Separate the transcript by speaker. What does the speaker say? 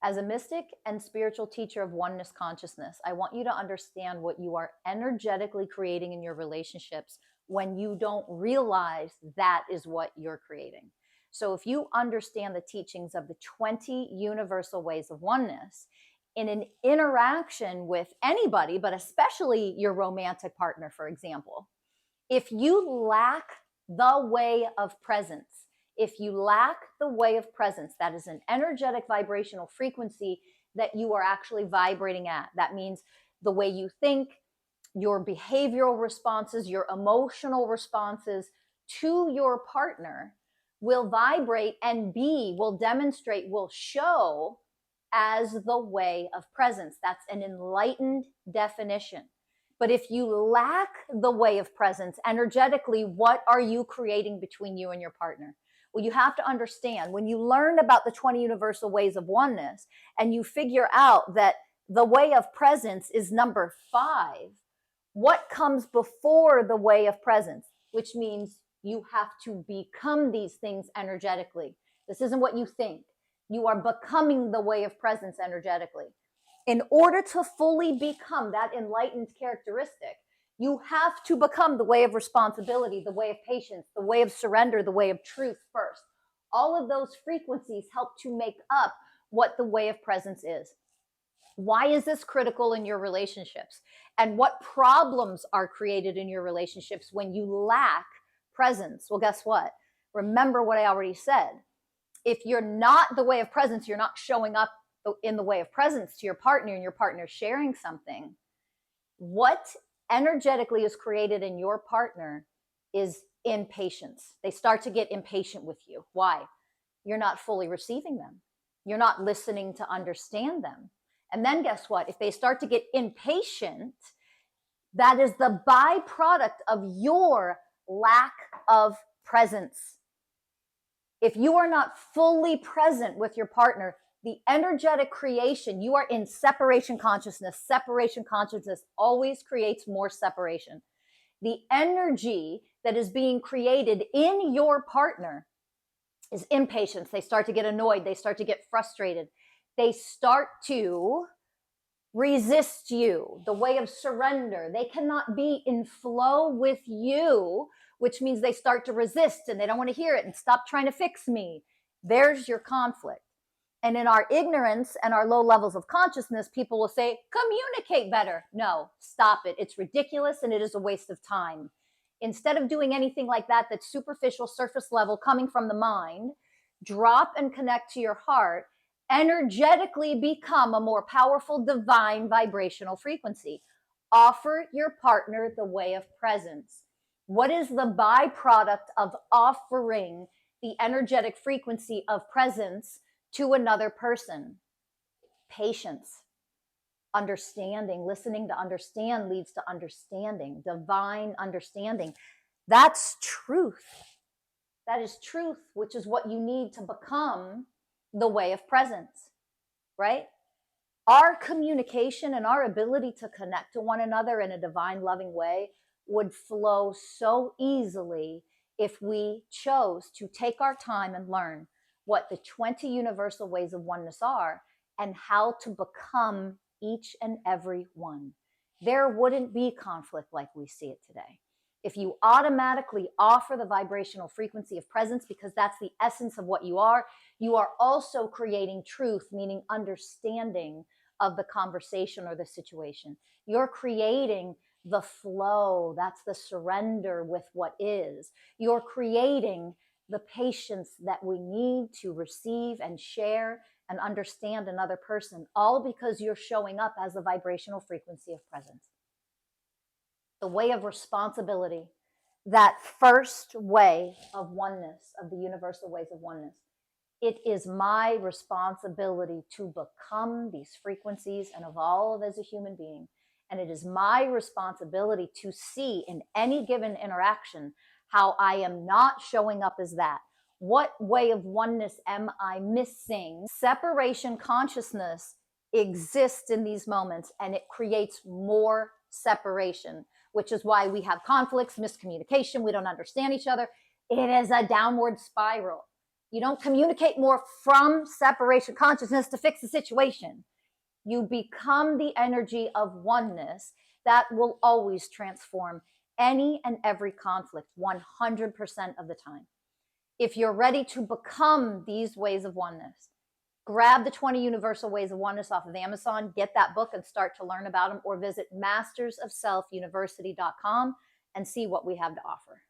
Speaker 1: As a mystic and spiritual teacher of oneness consciousness, I want you to understand what you are energetically creating in your relationships when you don't realize that is what you're creating. So if you understand the teachings of the 20 universal ways of oneness in an interaction with anybody, but especially your romantic partner, for example, if you lack the way of presence, if you lack the way of presence, that is an energetic vibrational frequency that you are actually vibrating at. That means the way you think, your behavioral responses, your emotional responses to your partner will vibrate and will demonstrate, will show as the way of presence. That's an enlightened definition. But if you lack the way of presence energetically, what are you creating between you and your partner? Well, you have to understand when you learn about the 20 universal ways of oneness and you figure out that the way of presence is number 5, what comes before the way of presence, which means you have to become these things energetically. This isn't what you think. You are becoming the way of presence energetically. In order to fully become that enlightened characteristic, you have to become the way of responsibility, the way of patience, the way of surrender, the way of truth first. All of those frequencies help to make up what the way of presence is. Why is this critical in your relationships? And what problems are created in your relationships when you lack presence? Well, guess what? Remember what I already said. If you're not the way of presence, you're not showing up in the way of presence to your partner and your partner sharing something, what energetically is created in your partner is impatience. They start to get impatient with you. Why? You're not fully receiving them. You're not listening to understand them. And then guess what? If they start to get impatient, that is the byproduct of your lack of presence. If you are not fully present with your partner, the energetic creation, you are in separation consciousness. Separation consciousness always creates more separation. The energy that is being created in your partner is impatience. They start to get annoyed. They start to get frustrated. They start to resist you, the way of surrender. They cannot be in flow with you, which means they start to resist and they don't want to hear it and stop trying to fix me. There's your conflict. And in our ignorance and our low levels of consciousness, people will say, communicate better. No, stop it. It's ridiculous and it is a waste of time. Instead of doing anything like that, that's superficial, surface level, coming from the mind, drop and connect to your heart, energetically become a more powerful, divine vibrational frequency. Offer your partner the way of presence. What is the byproduct of offering the energetic frequency of presence to another person? Patience, understanding. Listening to understand leads to understanding, divine understanding. That's truth. That is truth, which is what you need to become the way of presence, right? Our communication and our ability to connect to one another in a divine, loving way would flow so easily if we chose to take our time and learn what the 20 universal ways of oneness are and how to become each and every one. There wouldn't be conflict like we see it today. If you automatically offer the vibrational frequency of presence, because that's the essence of what you are also creating truth, meaning understanding of the conversation or the situation. You're creating the flow. That's the surrender with what is. You're creating the patience that we need to receive and share and understand another person, all because you're showing up as the vibrational frequency of presence. The way of responsibility, that first way of oneness, of the universal ways of oneness. It is my responsibility to become these frequencies and evolve as a human being. And it is my responsibility to see in any given interaction how I am not showing up as that. What way of oneness am I missing? Separation consciousness exists in these moments, and it creates more separation, which is why we have conflicts, miscommunication, we don't understand each other. It is a downward spiral. You don't communicate more from separation consciousness to fix the situation. You become the energy of oneness that will always transform any and every conflict 100% of the time. If you're ready to become these ways of oneness, grab the 20 Universal Ways of Oneness off of Amazon, get that book and start to learn about them, or visit mastersofselfuniversity.com and see what we have to offer.